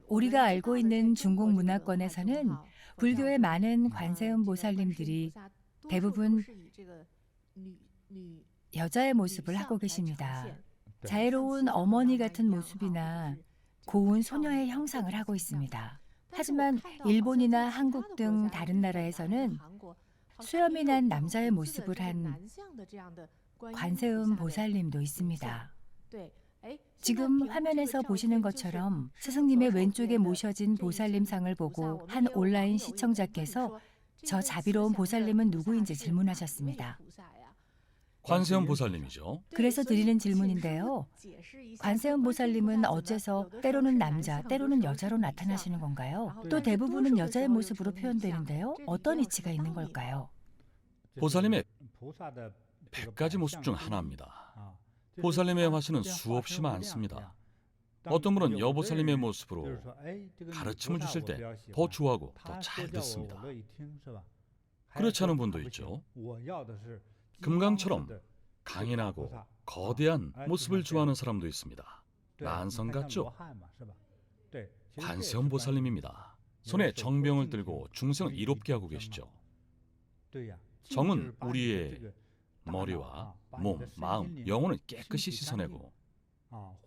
우리가 알고 있는 중국 문화권에서는 불교의 많은 관세음 보살님들이 대부분 여자의 모습을 하고 계십니다. 자애로운 어머니 같은 모습이나 고운 소녀의 형상을 하고 있습니다. 하지만 일본이나 한국 등 다른 나라에서는 수염이 난 남자의 모습을 한 관세음 보살님도 있습니다. 지금 화면에서 보시는 것처럼 스승님의 왼쪽에 모셔진 보살님 상을 보고 한 온라인 시청자께서 저 자비로운 보살님은 누구인지 질문하셨습니다. 관세음 보살님이죠. 그래서 드리는 질문인데요. 관세음 보살님은 어째서 때로는 남자, 때로는 여자로 나타나시는 건가요? 또 대부분은 여자의 모습으로 표현되는데요. 어떤 이치가 있는 걸까요? 보살님의 100가지 모습 중 하나입니다. 보살님의 화신은 수없이 많습니다. 어떤 분은 여보살님의 모습으로 가르침을 주실 때 더 좋아하고 더 잘 듣습니다. 그렇지 않은 분도 있죠. 금강처럼 강인하고 거대한 모습을 좋아하는 사람도 있습니다. 만성 같죠? 관세음 보살님입니다. 손에 정병을 들고 중생을 이롭게 하고 계시죠. 정은 우리의 머리와 몸, 마음, 영혼을 깨끗이 씻어내고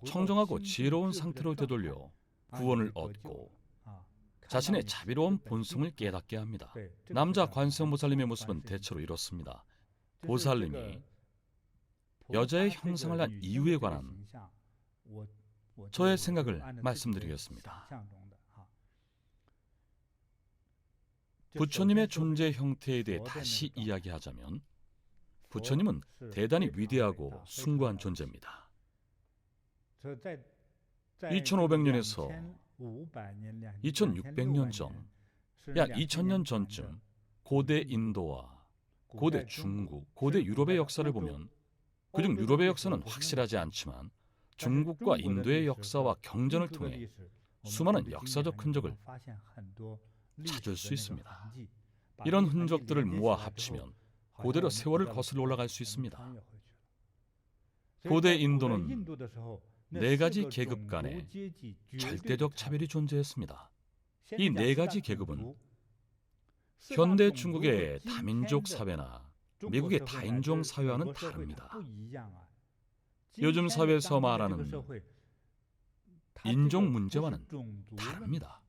청정하고 지혜로운 상태로 되돌려 구원을 얻고 자신의 자비로운 본성을 깨닫게 합니다. 남자 관세음 보살님의 모습은 대체로 이렇습니다. 보살님이 여자의 형상을 한 이유에 관한 저의 생각을 말씀드리겠습니다. 부처님의 존재 형태에 대해 다시 이야기하자면 부처님은 대단히 위대하고 숭고한 존재입니다. 2500년에서 2600년 전, 약 2000년 전쯤 고대 인도와 고대 중국, 고대 유럽의 역사를 보면 그중 유럽의 역사는 확실하지 않지만 중국과 인도의 역사와 경전을 통해 수많은 역사적 흔적을 찾을 수 있습니다. 이런 흔적들을 모아 합치면 고대로 세월을 거슬러 올라갈 수 있습니다. 고대 인도는 4가지 계급 간에 절대적 차별이 존재했습니다. 이 4가지 계급은 현대 중국의 다민족 사회나 미국의 다인종 사회와는 다릅니다. 요즘 사회에서 말하는 인종 문제와는 다릅니다.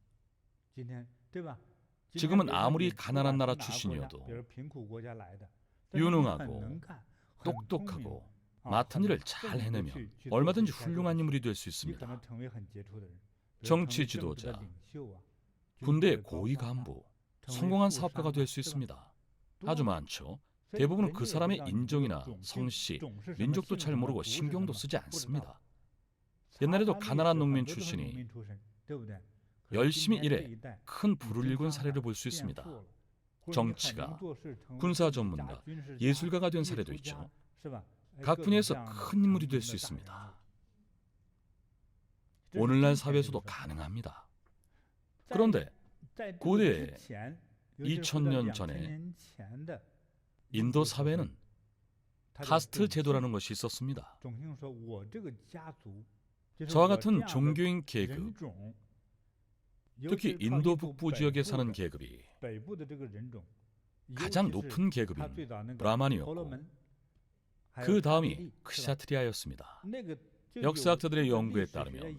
지금은 아무리 가난한 나라 출신이어도 유능하고 똑똑하고 맡은 일을 잘 해내면 얼마든지 훌륭한 인물이 될 수 있습니다. 정치 지도자, 군대의 고위 간부, 성공한 사업가가 될 수 있습니다. 아주 많죠. 대부분은 그 사람의 인종이나 성씨, 민족도 잘 모르고 신경도 쓰지 않습니다. 옛날에도 가난한 농민 출신이 열심히 일해 큰 부를 일군 사례를 볼 수 있습니다. 정치가, 군사 전문가, 예술가가 된 사례도 있죠. 각 분야에서 큰 인물이 될 수 있습니다. 오늘날 사회에서도 가능합니다. 그런데 고대 2000년 전에 인도 사회는 카스트 제도라는 것이 있었습니다. 저와 같은 종교인 계급, 특히 인도 북부 지역에 사는 계급이 가장 높은 계급인 브라만이었고 그 다음이 크샤트리아였습니다. 역사학자들의 연구에 따르면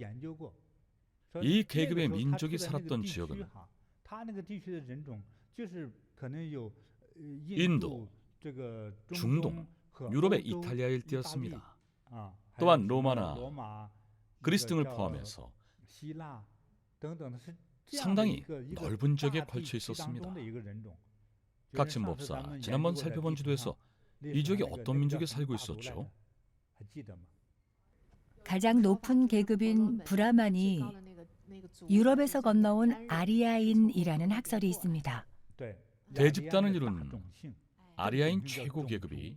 이 계급의 민족이 살았던 지역은 인도, 중동, 유럽의 이탈리아 일대였습니다. 또한 로마나 그리스 등을 포함해서 상당히 넓은 지역에 걸쳐 있었습니다. 각진 법사, 지난번 살펴본 지도에서 이 지역에 어떤 민족이 살고 있었죠? 가장 높은 계급인 브라만이 유럽에서 건너온 아리아인이라는 학설이 있습니다. 대집단을 이룬 아리아인 최고 계급이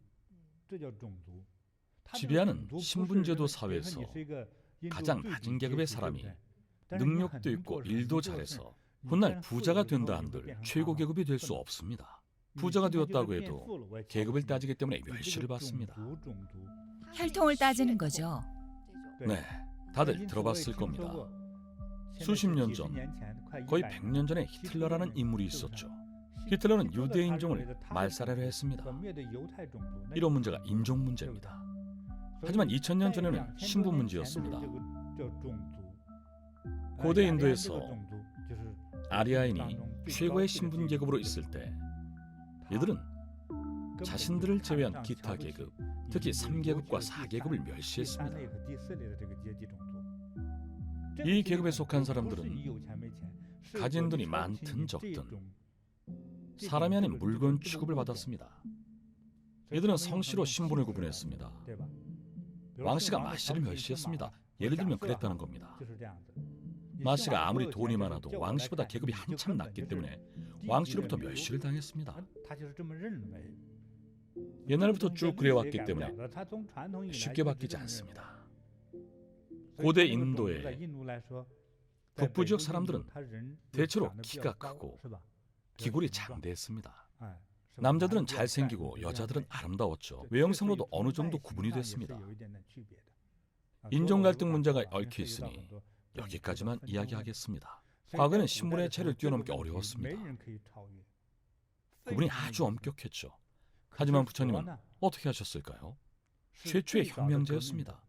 지배하는 신분제도 사회에서 가장 낮은 계급의 사람이 능력도 있고 일도 잘해서 훗날 부자가 된다 한들 최고 계급이 될 수 없습니다. 부자가 되었다고 해도 계급을 따지기 때문에 멸시를 받습니다. 혈통을 따지는 거죠. 네, 다들 들어봤을 겁니다. 수십 년 전, 거의 100년 전에 히틀러라는 인물이 있었죠. 히틀러는 유대인종을 말살하려 했습니다. 이런 문제가 인종 문제입니다. 하지만 2000년 전에는 신분 문제였습니다. 고대 인도에서 아리아인이 최고의 신분 계급으로 있을 때 이들은 자신들을 제외한 기타 계급, 특히 3계급과 4계급을 멸시했습니다. 이 계급에 속한 사람들은 가진 돈이 많든 적든 사람이 아닌 물건 취급을 받았습니다. 이들은 성씨로 신분을 구분했습니다. 왕씨가 마씨를 멸시했습니다. 예를 들면 그랬다는 겁니다. 마씨가 아무리 돈이 많아도 왕씨보다 계급이 한참 낮기 때문에 왕씨로부터 멸시를 당했습니다. 옛날부터 쭉 그래왔기 때문에 쉽게 바뀌지 않습니다. 고대 인도의 북부 지역 사람들은 대체로 키가 크고 기골이 장대했습니다. 남자들은 잘생기고 여자들은 아름다웠죠. 외형상으로도 어느 정도 구분이 됐습니다. 인종 갈등 문제가 얽혀 있으니 여기까지만 이야기하겠습니다. 과거에는 신분의 차이를 뛰어넘기 어려웠습니다. 구분이 아주 엄격했죠. 하지만 부처님은 어떻게 하셨을까요? 최초의 혁명자였습니다.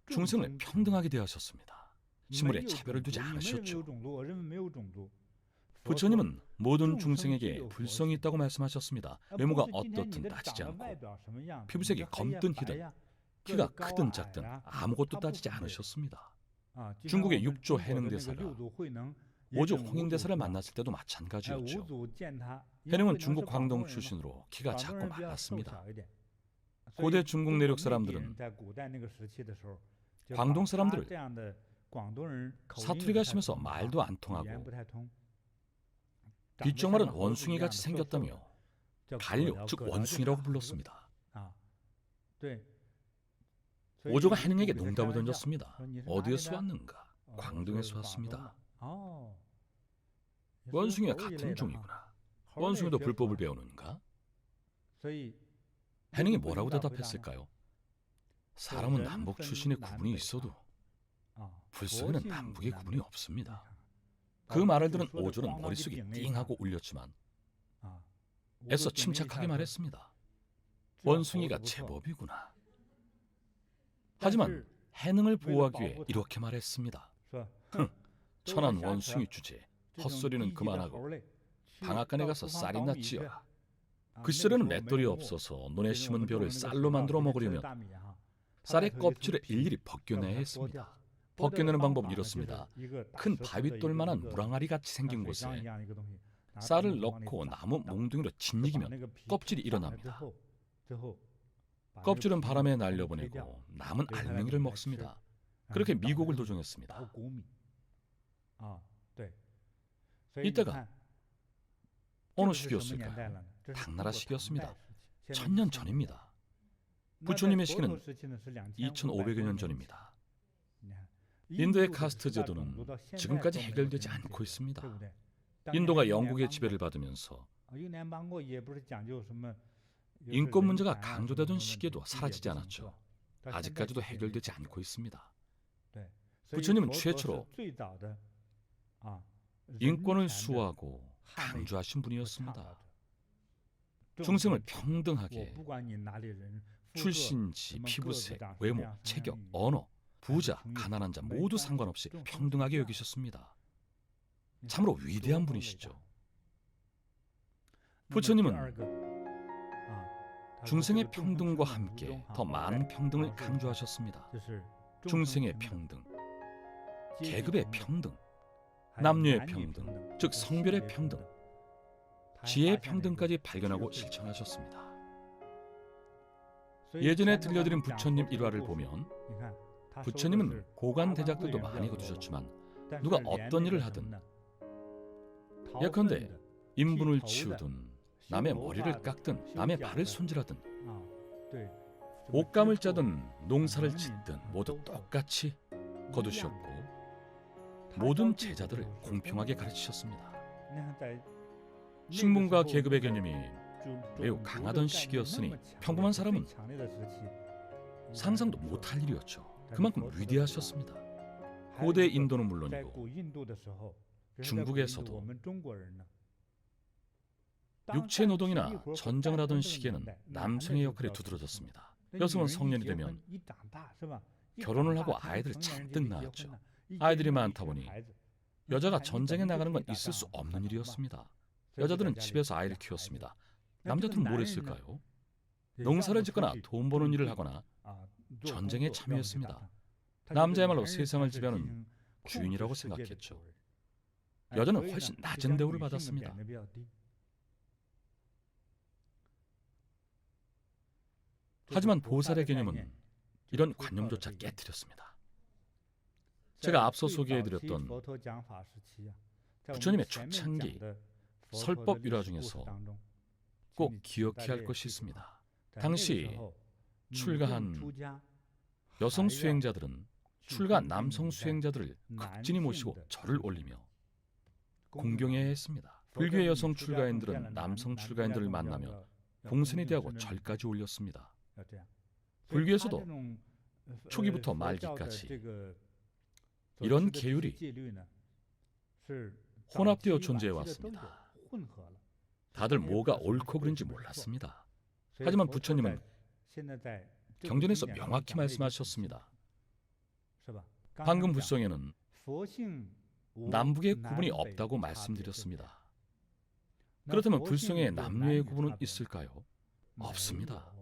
중생을 평등하게 대하셨습니다. 신분에 차별을 두지 않으셨죠. 부처님은 모든 중생에게 불성이 있다고 말씀하셨습니다. 외모가 어떻든 따지지 않고 피부색이 검든 희든 키가 크든 작든 아무것도 따지지 않으셨습니다. 중국의 육조 해능대사가 오조 홍인대사를 만났을 때도 마찬가지였죠. 해능은 중국 광동 출신으로 키가 작고 말랐습니다. 고대 중국 내륙 사람들은 광동 사람들을 사투리가 심해서 말도 안 통하고 뒷쪽말은 원숭이같이 생겼다며 반려, 즉 원숭이라고 불렀습니다. 오조가 해능에게 농담을 던졌습니다. 어디에서 왔는가? 광동에서 왔습니다. 원숭이와 같은 종이구나. 원숭이도 불법을 배우는가? 해능이 뭐라고 대답했을까요? 사람은 남북 출신의 구분이 있어도 불성에는 남북의 구분이 없습니다. 그 말을 들은 오조는 머릿속이 띵하고 울렸지만 애써 침착하게 말했습니다. 원숭이가 제법이구나. 하지만 해능을 보호하기 위해 이렇게 말했습니다. 천한 원숭이 주제, 헛소리는 그만하고 방앗간에 가서 쌀이나 찌어라. 그 시절에는 맷돌이 없어서 논에 심은 벼를 쌀로 만들어 먹으려면 쌀의 껍질을 일일이 벗겨내야 했습니다. 벗겨내는 방법은 이렇습니다. 큰 바윗돌만한 무랑아리 같이 생긴 곳에 쌀을 넣고 나무 몽둥이로 짓이기면 껍질이 일어납니다. 껍질은 바람에 날려보내고 남은 알맹이를 먹습니다. 그렇게 미국을 도정했습니다. 이때가 어느 시기였을까요? 당나라 시기였습니다. 1000년 전입니다. 부처님의 시기는 2500여 년 전입니다. 인도의 카스트 제도는 지금까지 해결되지 않고 있습니다. 인도가 영국의 지배를 받으면서 인권 문제가 강조되던 시기에도 사라지지 않았죠. 아직까지도 해결되지 않고 있습니다. 부처님은 최초로 인권을 수호하고 강조하신 분이었습니다. 중생을 평등하게 출신지, 피부색, 외모, 체격, 언어, 부자, 가난한 자 모두 상관없이 평등하게 여기셨습니다. 참으로 위대한 분이시죠. 부처님은 중생의 평등과 함께 더 많은 평등을 강조하셨습니다. 중생의 평등, 계급의 평등, 남녀의 평등, 즉 성별의 평등, 지혜의 평등까지 발견하고 실천하셨습니다. 예전에 들려드린 부처님 일화를 보면 부처님은 고관 대작들도 많이 거두셨지만 누가 어떤 일을 하든 예컨대 인분을 치우든 남의 머리를 깎든 남의 발을 손질하든 옷감을 짜든 농사를 짓든 모두 똑같이 거두셨고 모든 제자들을 공평하게 가르치셨습니다. 식문과 계급의 개념이 매우 강하던 시기였으니 평범한 사람은 상상도 못할 일이었죠. 그만큼 위대하셨습니다. 고대 인도는 물론이고 중국에서도 육체 노동이나 전쟁을 하던 시기에는 남성의 역할이 두드러졌습니다. 여성은 성년이 되면 결혼을 하고 아이들을 잔뜩 낳았죠. 아이들이 많다 보니 여자가 전쟁에 나가는 건 있을 수 없는 일이었습니다. 여자들은 집에서 아이를 키웠습니다. 남자들은 뭘 했을까요? 농사를 짓거나 돈 버는 일을 하거나 전쟁에 참여했습니다. 남자야말로 세상을 지배하는 주인이라고 생각했죠. 여자는 훨씬 낮은 대우를 받았습니다. 하지만 보살의 개념은 이런 관념조차 깨뜨렸습니다. 제가 앞서 소개해드렸던 부처님의 초창기 설법 일화 중에서 꼭 기억해야 할 것이 있습니다. 당시 출가한 여성 수행자들은 출가한 남성 수행자들을 극진히 모시고 절을 올리며 공경해야 했습니다. 불교의 여성 출가인들은 남성 출가인들을 만나며 공선이 대하고 절까지 올렸습니다. 불교에서도 초기부터 말기까지 이런 계율이 혼합되어 존재해 왔습니다. 다들 뭐가 옳고 그른지 몰랐습니다. 하지만 부처님은 경전에서 명확히 말씀하셨습니다. 방금 불성에는 남북의 구분이 없다고 말씀드렸습니다. 그렇다면 불성에 남녀의 구분은 있을까요? 없습니다.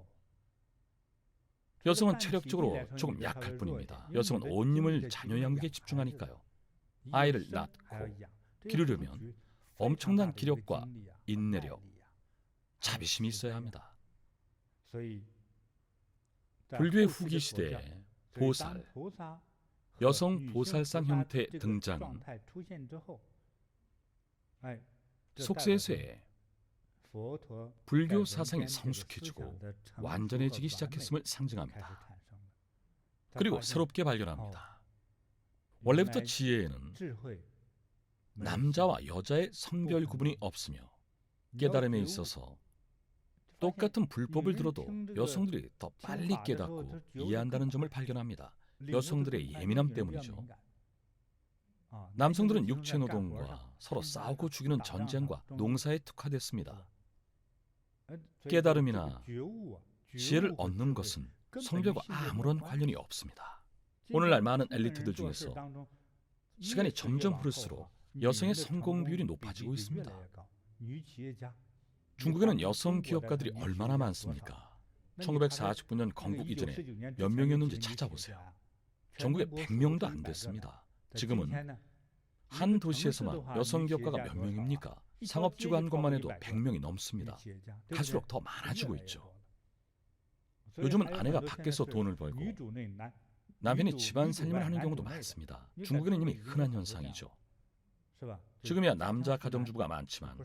여성은 체력적으로 조금 약할 뿐입니다. 여성은 온 힘을 자녀 양육에 집중하니까요. 아이를 낳고 기르려면 엄청난 기력과 인내력, 자비심이 있어야 합니다. 불교의 후기 시대에 보살, 여성 보살상 형태의 등장은 속세에서의 불교 사상이 성숙해지고 완전해지기 시작했음을 상징합니다. 그리고 새롭게 발견합니다. 원래부터 지혜에는 남자와 여자의 성별 구분이 없으며 깨달음에 있어서 똑같은 불법을 들어도 여성들이 더 빨리 깨닫고 이해한다는 점을 발견합니다. 여성들의 예민함 때문이죠. 남성들은 육체 노동과 서로 싸우고 죽이는 전쟁과 농사에 특화됐습니다. 깨달음이나 지혜를 얻는 것은 성별과 아무런 관련이 없습니다. 오늘날 많은 엘리트들 중에서 시간이 점점 흐를수록 여성의 성공 비율이 높아지고 있습니다. 중국에는 여성 기업가들이 얼마나 많습니까? 1949년 건국 이전에 몇 명이었는지 찾아보세요. 전국에 100명도 안 됐습니다. 지금은 한 도시에서만 여성 기업가가 몇 명입니까? 상업지구 한 곳만 해도 100명이 넘습니다. 갈수록 더 많아지고 있죠. 요즘은 아내가 밖에서 돈을 벌고 남편이 집안 살림을 하는 경우도 많습니다. 중국에는 이미 흔한 현상이죠. 지금이야 남자 가정주부가 많지만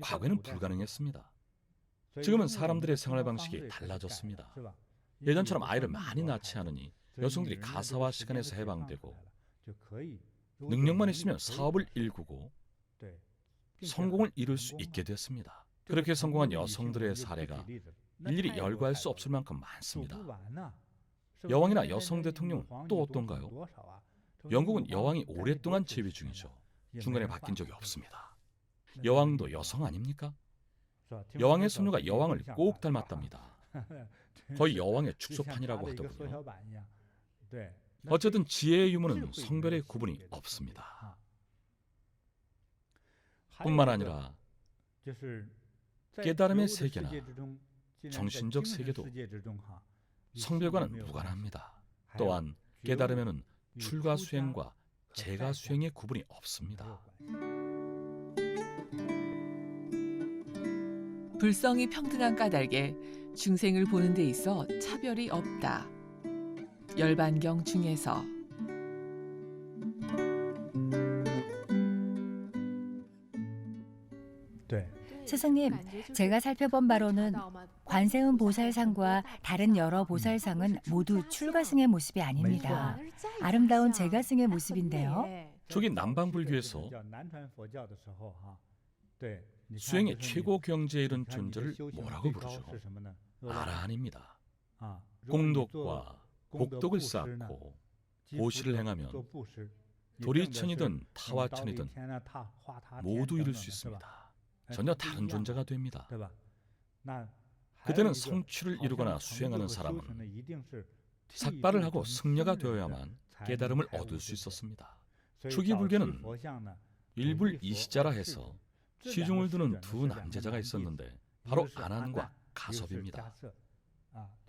과거에는 불가능했습니다. 지금은 사람들의 생활 방식이 달라졌습니다. 예전처럼 아이를 많이 낳지 않으니 여성들이 가사와 시간에서 해방되고 능력만 있으면 사업을 일구고 성공을 이룰 수 있게 됐습니다. 그렇게 성공한 여성들의 사례가 일일이 열거할 수 없을 만큼 많습니다. 여왕이나 여성 대통령은 또 어떤가요? 영국은 여왕이 오랫동안 재위 중이죠. 중간에 바뀐 적이 없습니다. 여왕도 여성 아닙니까? 여왕의 소녀가 여왕을 꼭 닮았답니다. 거의 여왕의 축소판이라고 하더군요. 어쨌든 지혜의 유무는 성별의 구분이 없습니다. 뿐만 아니라 깨달음의 세계나 정신적 세계도 성별과는 무관합니다. 또한 깨달음에는 출가 수행과 재가 수행의 구분이 없습니다. 불성이 평등한 까닭에 중생을 보는 데 있어 차별이 없다. 열반경 중에서 스승님, 제가 살펴본 바로는 관세음 보살상과 다른 여러 보살상은 모두 출가승의 모습이 아닙니다. 아름다운 제가승의 모습인데요. 저기 남방불교에서 수행의 최고 경지에 이른 존재를 뭐라고 부르죠? 아라한입니다. 공덕과 복덕을 쌓고 보시를 행하면 도리천이든 타화천이든 모두 이룰 수 있습니다. 전혀 다른 존재가 됩니다. 그때는 성취를 이루거나 수행하는 사람은 삭발을 하고 승려가 되어야만 깨달음을 얻을 수 있었습니다. 초기 불교는 일불이시자라 해서 시중을 두는 두 남제자가 있었는데 바로 아난과 가섭입니다.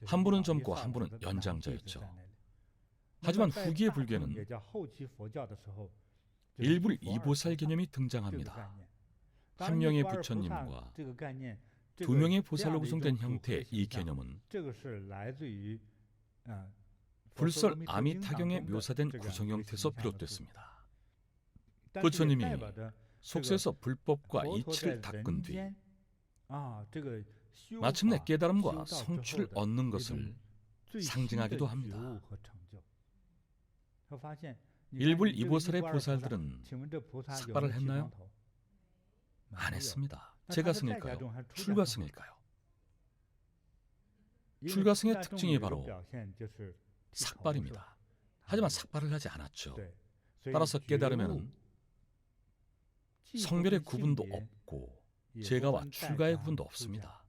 한 분은 젊고 한 분은 연장자였죠. 하지만 후기의 불교는 일불이보살 개념이 등장합니다. 한 명의 부처님과 두 명의 보살로 구성된 형태의 이 개념은 불설 아미타경에 묘사된 구성 형태에서 비롯됐습니다. 부처님이 속세에서 불법과 이치를 닦은 뒤 마침내 깨달음과 성취를 얻는 것을 상징하기도 합니다. 일불 이보살의 보살들은 삭발을 했나요? 안 했습니다. 제가승일까요? 출가승일까요? 출가승의 특징이 바로 삭발입니다. 하지만 삭발을 하지 않았죠. 따라서 깨달으면 성별의 구분도 없고 제가와 출가의 구분도 없습니다.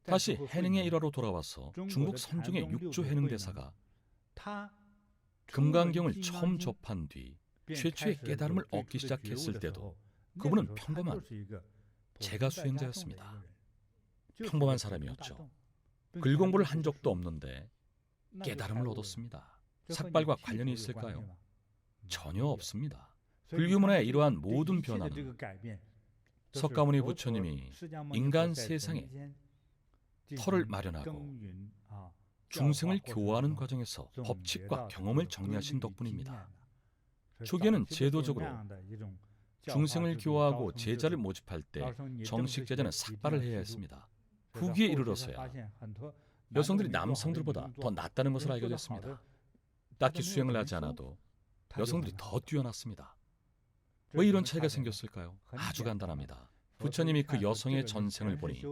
다시 해능의 일화로 돌아와서 중국 선종의 육조 해능 대사가 금강경을 처음 접한 뒤 최초의 깨달음을 얻기 시작했을 때도 그분은 평범한 제가 수행자였습니다. 평범한 사람이었죠. 글 공부를 한 적도 없는데 깨달음을 얻었습니다. 삭발과 관련이 있을까요? 전혀 없습니다. 불교 문화의 이러한 모든 변화는 석가모니 부처님이 인간 세상에 터를 마련하고 중생을 교화하는 과정에서 법칙과 경험을 정리하신 덕분입니다. 초기에는 제도적으로 중생을 교화하고 제자를 모집할 때 정식 제자는 삭발을 해야 했습니다. 후기에 이르러서야 여성들이 남성들보다 더 낫다는 것을 알게 됐습니다. 딱히 수행을 하지 않아도 여성들이 더 뛰어났습니다. 왜 이런 차이가 생겼을까요? 아주 간단합니다. 부처님이 그 여성의 전생을 보니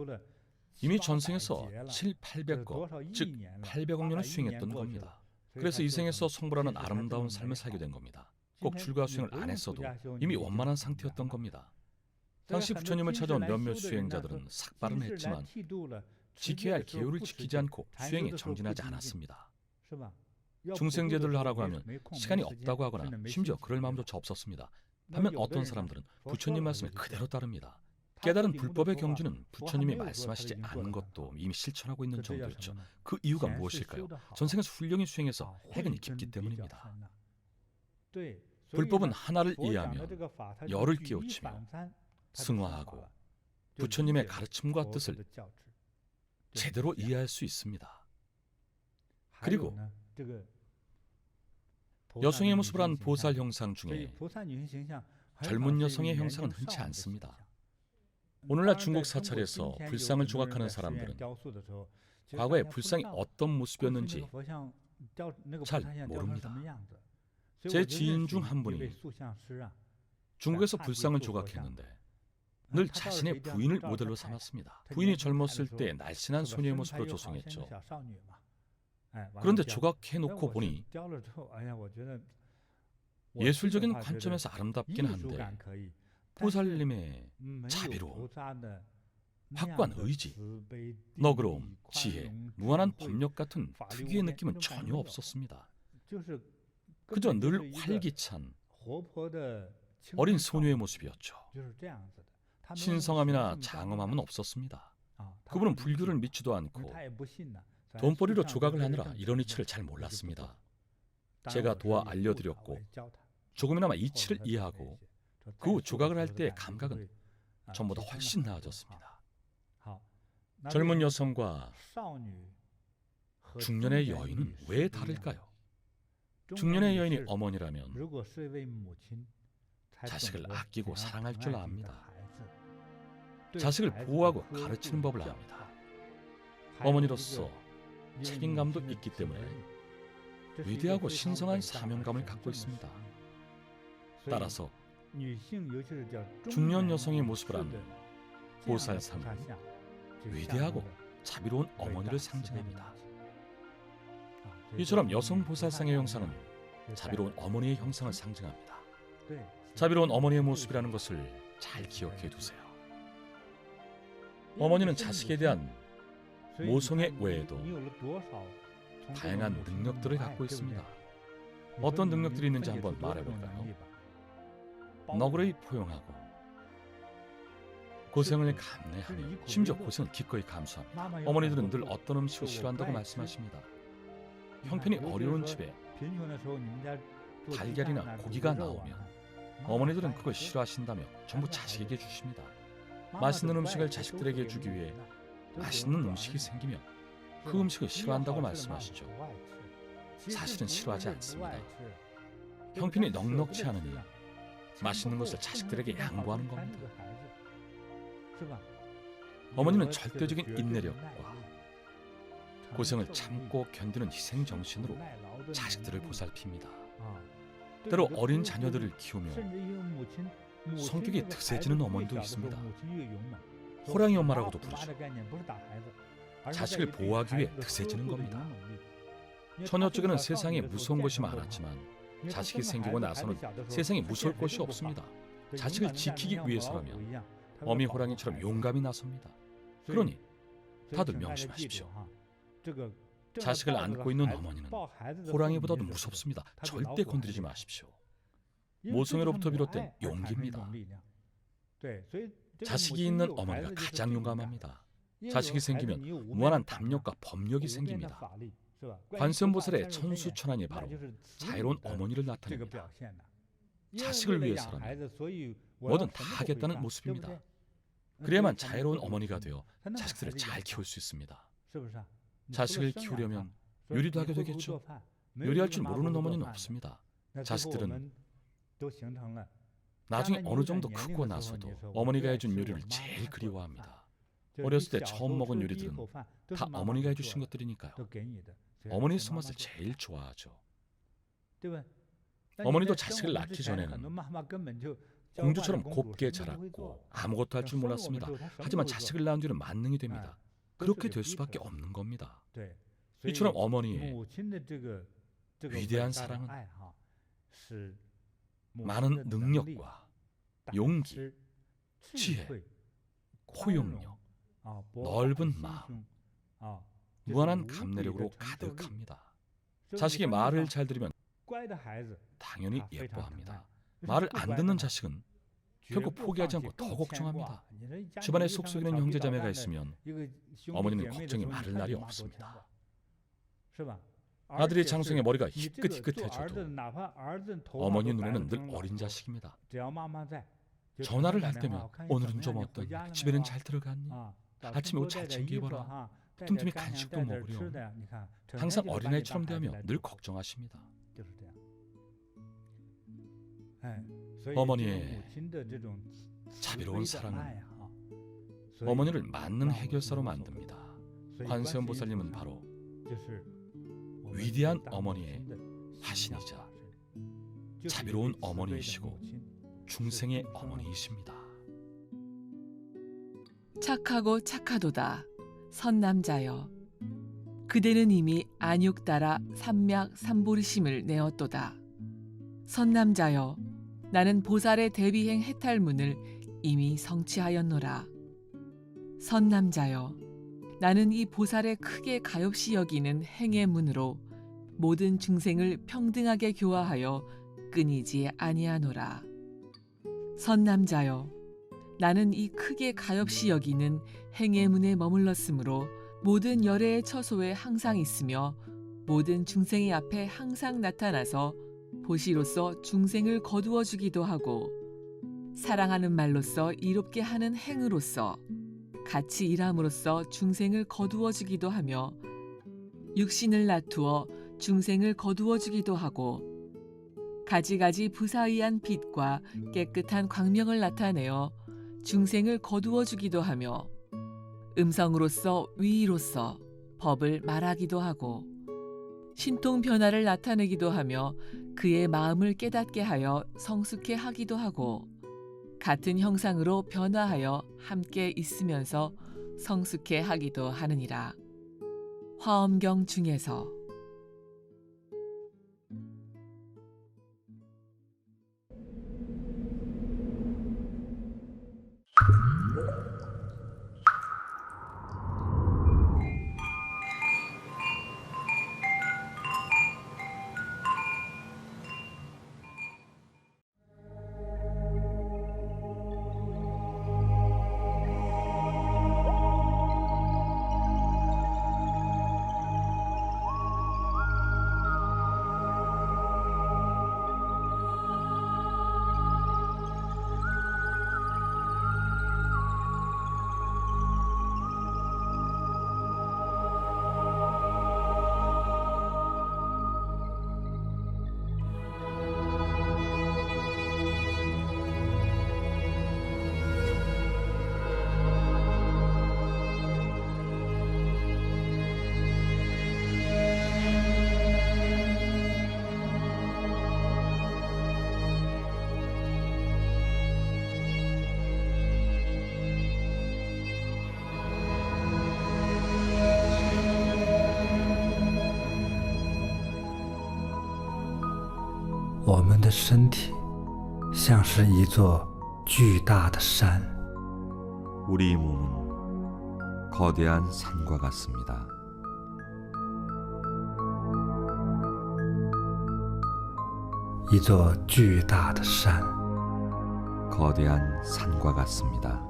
이미 전생에서 7, 800거, 즉 800억 년을 수행했던 겁니다. 그래서 이 생에서 성불하는 아름다운 삶을 살게 된 겁니다. 꼭 출가 수행을 안 했어도 이미 원만한 상태였던 겁니다. 당시 부처님을 찾아온 몇몇 수행자들은 삭발은 했지만 지켜야 할 계율을 지키지 않고 수행에 정진하지 않았습니다. 중생제도를 하라고 하면 시간이 없다고 하거나 심지어 그럴 마음조차 없었습니다. 반면 어떤 사람들은 부처님 말씀을 그대로 따릅니다. 깨달은 불법의 경지는 부처님이 말씀하시지 않은 것도 이미 실천하고 있는 정도였죠. 그 이유가 무엇일까요? 전생에서 훌륭히 수행해서 해근이 깊기 때문입니다. 불법은 하나를 이해하며 열을 깨우치며 승화하고 부처님의 가르침과 뜻을 제대로 이해할 수 있습니다. 그리고 여성의 모습을 한 보살 형상 중에 젊은 여성의 형상은 흔치 않습니다. 오늘날 중국 사찰에서 불상을 조각하는 사람들은 과거에 불상이 어떤 모습이었는지 잘 모릅니다. 제 지인 중 한 분이 중국에서 불상을 조각했는데 늘 자신의 부인을 모델로 삼았습니다. 부인이 젊었을 때 날씬한 소녀의 모습으로 조성했죠. 그런데 조각해놓고 보니 예술적인 관점에서 아름답긴 한데 보살님의 자비로움, 확고한 의지, 너그러움, 지혜, 무한한 법력 같은 특유의 느낌은 전혀 없었습니다. 그저 늘 활기찬 어린 소녀의 모습이었죠. 신성함이나 장엄함은 없었습니다. 그분은 불교를 믿지도 않고 돈벌이로 조각을 하느라 이런 이치를 잘 몰랐습니다. 제가 도와 알려드렸고 조금이나마 이치를 이해하고 그 후 조각을 할 때의 감각은 전보다 훨씬 나아졌습니다. 젊은 여성과 중년의 여인은 왜 다를까요? 중년의 여인이 어머니라면 자식을 아끼고 사랑할 줄 압니다. 자식을 보호하고 가르치는 법을 압니다. 어머니로서 책임감도 있기 때문에 위대하고 신성한 사명감을 갖고 있습니다. 따라서 중년 여성의 모습을 한 보살상은 위대하고 자비로운 어머니를 상징합니다. 이처럼 여성 보살상의 형상은 자비로운 어머니의 형상을 상징합니다. 자비로운 어머니의 모습이라는 것을 잘 기억해 두세요. 어머니는 자식에 대한 모성애 외에도 다양한 능력들을 갖고 있습니다. 어떤 능력들이 있는지 한번 말해볼까요? 너그러이 포용하고 고생을 감내하며 심지어 고생을 기꺼이 감수합니다. 어머니들은 늘 어떤 음식을 싫어한다고 말씀하십니다. 형편이 어려운 집에 달걀이나 고기가 나오면 어머니들은 그걸 싫어하신다며 전부 자식에게 주십니다. 맛있는 음식을 자식들에게 주기 위해 맛있는 음식이 생기면 그 음식을 싫어한다고 말씀하시죠. 사실은 싫어하지 않습니다. 형편이 넉넉치 않으니 맛있는 것을 자식들에게 양보하는 겁니다. 어머니는 절대적인 인내력과 고생을 참고 견디는 희생 정신으로 자식들을 보살핍니다. 때로 어린 자녀들을 키우며 성격이 드세지는 어머니도 있습니다. 호랑이 엄마라고도 부르죠. 자식을 보호하기 위해 드세지는 겁니다. 처녀 쪽에는 세상에 무서운 것이 많았지만 자식이 생기고 나서는 세상에 무서울 것이 없습니다. 자식을 지키기 위해서라면 어미 호랑이처럼 용감히 나섭니다. 그러니 다들 명심하십시오. 자식을 안고 있는 어머니는 호랑이보다도 무섭습니다. 절대 건드리지 마십시오. 모성애로부터 비롯된 용기입니다. 자식이 있는 어머니가 가장 용감합니다. 자식이 생기면 무한한 담력과 법력이 생깁니다. 관세음보살의 천수천안이 바로 자애로운 어머니를 나타냅니다. 자식을 위해서라면 뭐든 다 하겠다는 모습입니다. 그래야만 자애로운 어머니가 되어 자식들을 잘 키울 수 있습니다. 자식을 키우려면 요리도 하게 되겠죠. 요리할 줄 모르는 어머니는 없습니다. 자식들은 나중에 어느 정도 크고 나서도 어머니가 해준 요리를 제일 그리워합니다. 어렸을 때 처음 먹은 요리들은 다 어머니가 해주신 것들이니까요. 어머니의 손맛을 제일 좋아하죠. 어머니도 자식을 낳기 전에는 공주처럼 곱게 자랐고 아무것도 할 줄 몰랐습니다. 하지만 자식을 낳은 뒤는 만능이 됩니다. 그렇게 될 수밖에 없는 겁니다. 이처럼 어머니의 위대한 사랑은 많은 능력과 용기, 지혜, 포용력, 넓은 마음, 무한한 감내력으로 가득합니다. 자식이 말을 잘 들으면 당연히 예뻐합니다. 말을 안 듣는 자식은 결국 포기하지 않고 더 걱정합니다. 집안에 속썩이는 형제자매가 있으면 어머니는 걱정이 마를 날이 없습니다. 아들이 장성에 머리가 희끗희끗해져도 어머니 눈에는 늘 어린 자식입니다. 전화를 할 때면 오늘은 좀 어떠니? 집에는 잘 들어갔니? 아침에 옷 잘 챙겨 입어라. 틈틈이 간식도 먹으렴. 항상 어린아이처럼 대하며 늘 걱정하십니다. 어머니의 자비로운 사랑은 어머니를 맞는 해결사로 만듭니다. 관세음보살님은 바로 위대한 어머니의 화신이자 자비로운 어머니이시고 중생의 어머니이십니다. 착하고 착하도다 선남자여 그대는 이미 안육 따라 삼맥 삼보리심을 내었도다. 선남자여 나는 보살의 대비행 해탈문을 이미 성취하였노라. 선남자여 나는 이 보살의 크게 가엾이 여기는 행의 문으로 모든 중생을 평등하게 교화하여 끊이지 아니하노라. 선남자여 나는 이 크게 가엾이 여기는 행의 문에 머물렀으므로 모든 열애의 처소에 항상 있으며 모든 중생의 앞에 항상 나타나서 보시로서 중생을 거두어 주기도 하고 사랑하는 말로써 이롭게 하는 행으로서 같이 일함으로써 중생을 거두어 주기도 하며 육신을 나투어 중생을 거두어 주기도 하고 가지가지 부사의한 빛과 깨끗한 광명을 나타내어 중생을 거두어 주기도 하며 음성으로서 위로서 법을 말하기도 하고 신통 변화를 나타내기도 하며 그의 마음을 깨닫게 하여 성숙해 하기도 하고 같은 형상으로 변화하여 함께 있으면서 성숙해 하기도 하느니라. 화엄경 중에서 们的身体像是一座巨大的山， 우리 몸은 거대한 산과 같습니다. 이座巨大的山， 거대한 산과 같습니다.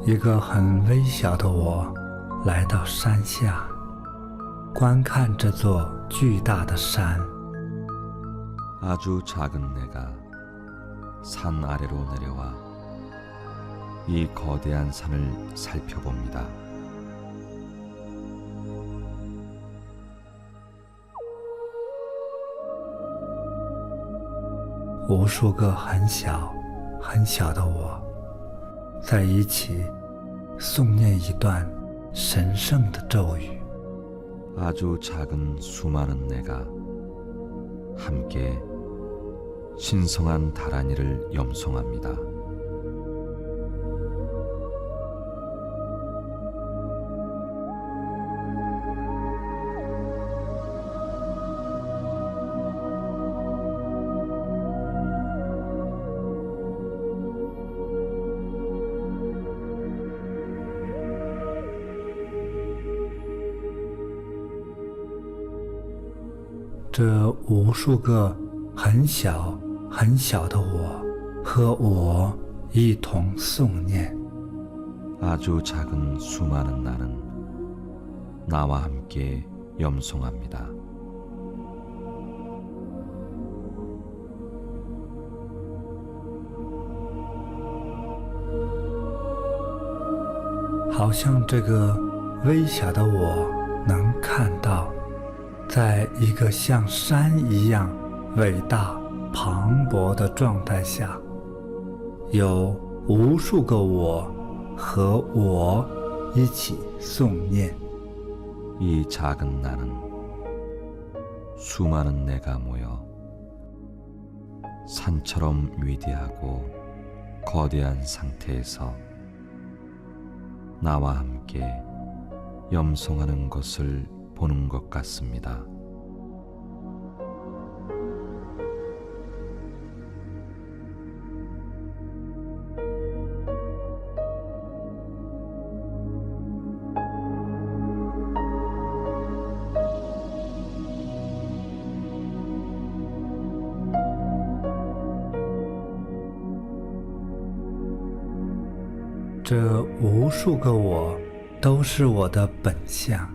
一个很微小的我来到山下，观看这座巨大的山。 아주 작은 내가 산 아래로 내려와 이 거대한 산을 살펴봅니다.无数个很小很小的我，在一起诵念一段神圣的咒语。 아주 작은 수많은 내가 함께 신성한 다란이를 염송합니다.这无数个很小很小的我和我一同诵念。 아주 작은 수많은 나는 나와 함께 염송합니다. 好像这个微小的我能看到，在一个像山一样伟大磅礴的状态下，有无数个我和我一起诵念。 이 작은 나는 수많은 내가 모여 산처럼 위대하고 거대한 상태에서 나와 함께 염송하는 것을 보는 것 같습니다.这无数个我都是我的本相，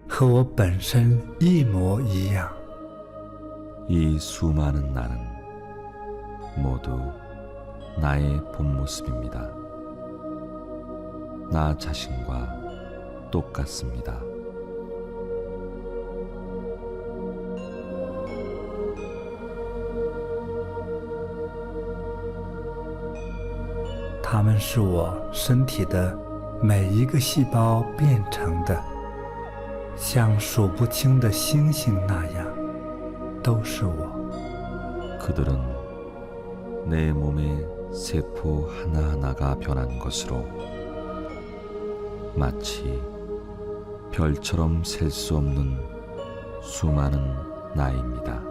和我本身一模一样。 이 수많은 나는 모두 나의 본 모습입니다. 나 자신과 똑같습니다. 다它们是我身体的每一个细胞变成的，像数不清的星星那样，都是我。 그들은 내 몸의 세포 하나하나가 변한 것으로 마치 별처럼 셀 수 없는 수많은 나입니다.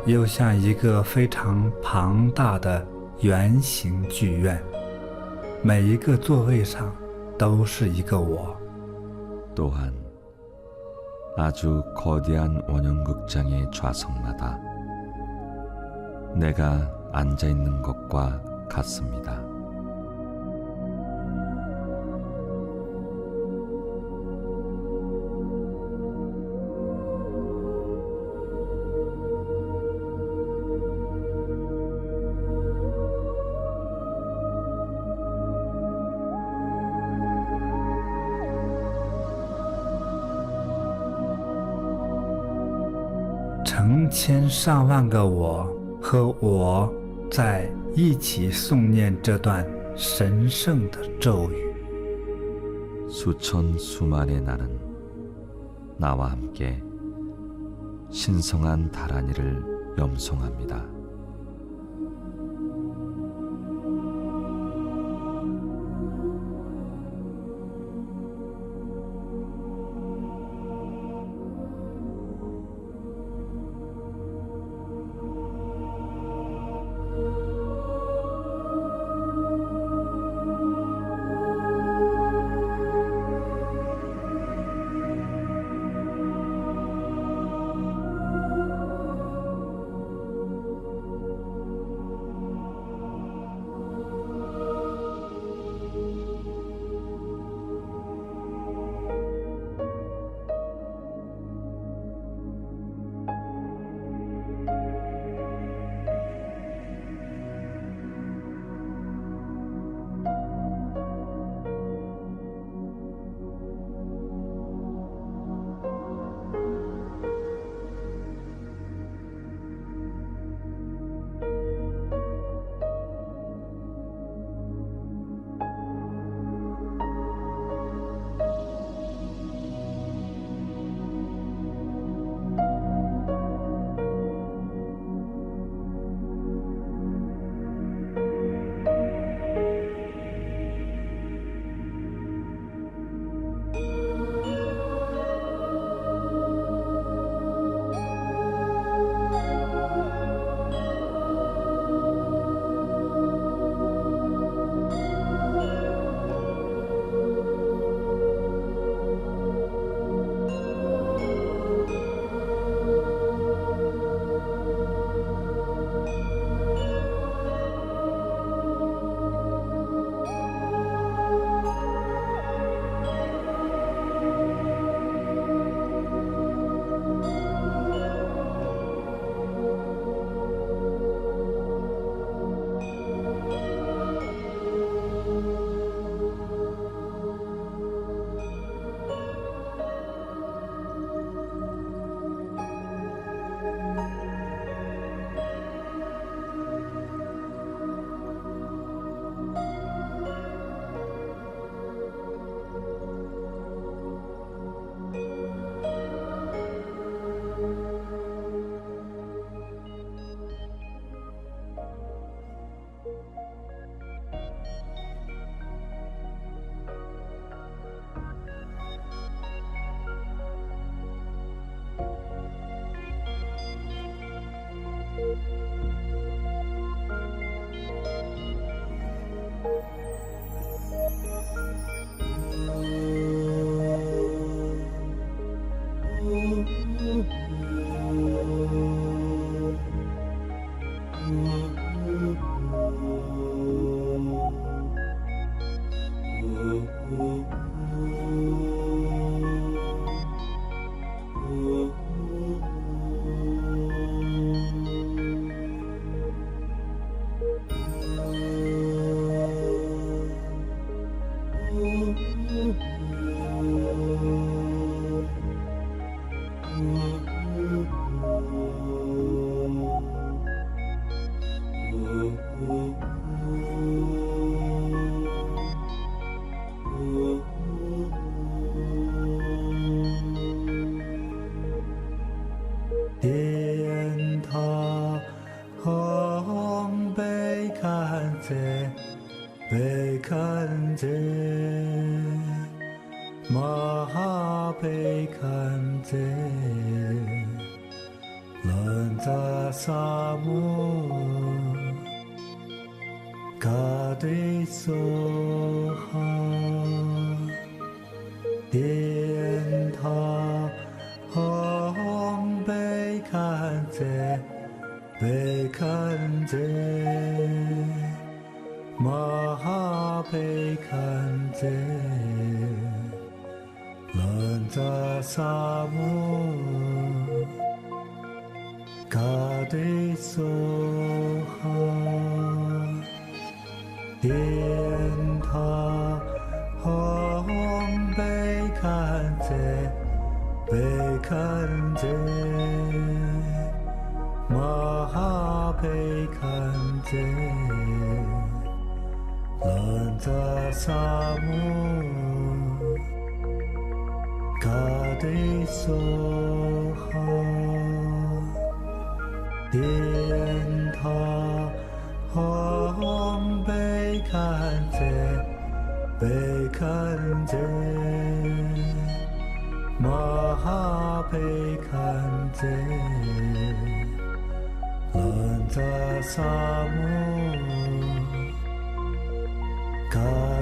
又像一个非常庞大的圆形剧院，每一个座位上都是一个我。 또한 아주 거대한 원형극장의 좌석마다 내가 앉아 있는 것과 같습니다. 成千上万个我和我在一起诵念这段神圣的咒语。 수천 수만의 나는 나와 함께 신성한 다란이를 염송합니다. 电塔红被看见，被看见，马哈被看见，人在沙漠，嘎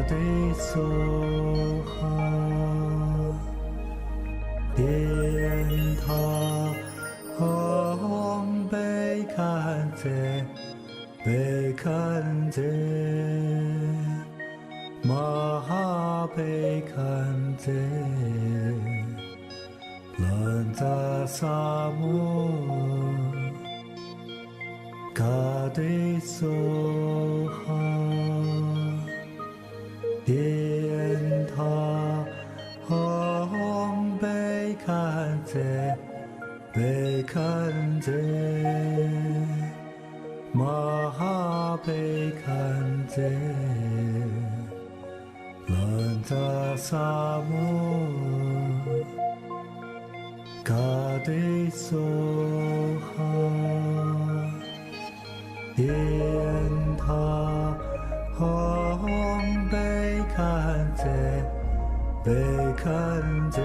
的梭哈，电塔红被看见，被看见，马哈被看见，人在沙漠，嘎的梭哈，电塔红被看见，被看见，马哈被看见，人在沙漠，嘎的梭哈，电塔红被看见，被看见，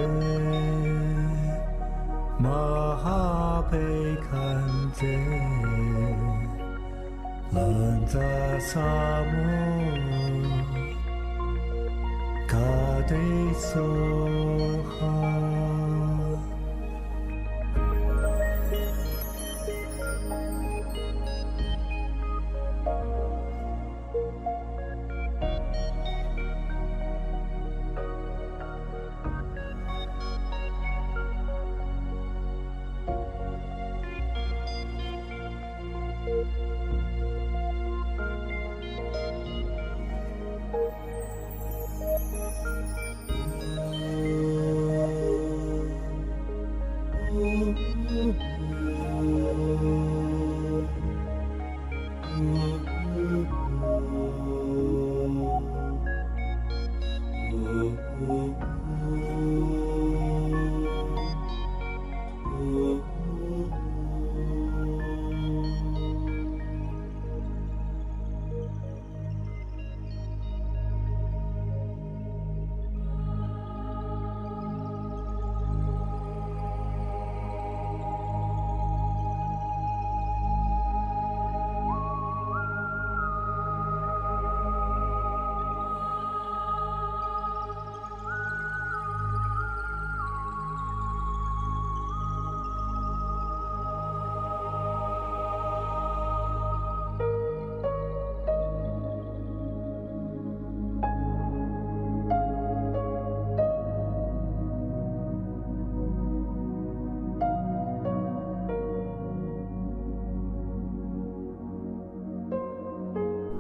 马哈被看见，人在沙漠，嘎的梭哈。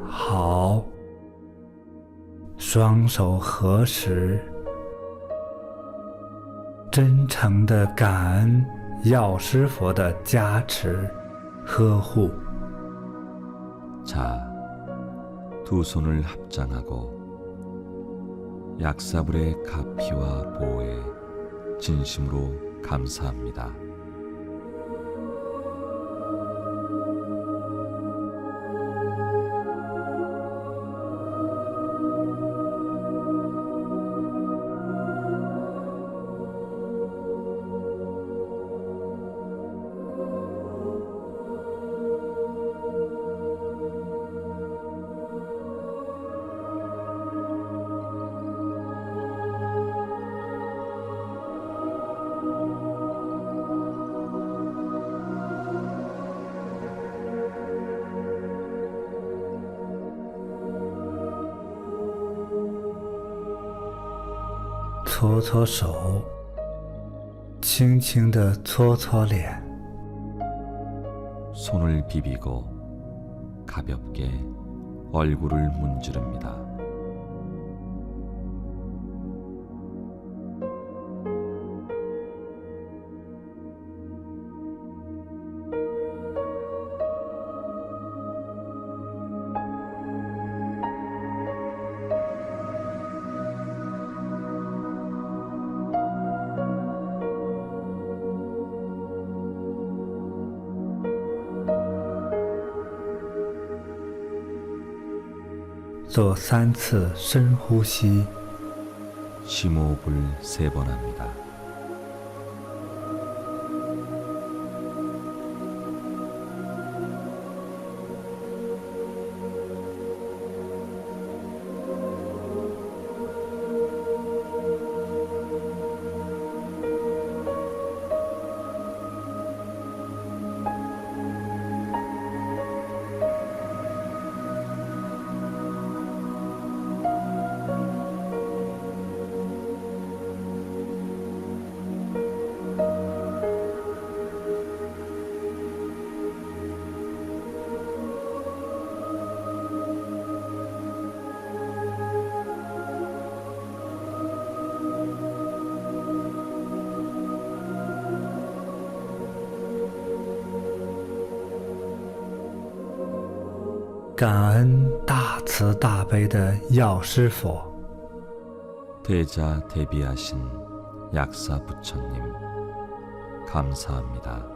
好，双手合十，真诚的感恩药师佛的加持、呵护。 자, 두 손을 합장하고 약사불의 가피와 보호에 진심으로 감사합니다. 搓搓手，轻轻地搓搓脸， 손을 비비고 가볍게 얼굴을 문지릅니다. 做3次深呼吸。 심호흡을 3번 합니다.感恩大慈大悲的药师佛， 대자 대비하신 약사 부처님 감사합니다.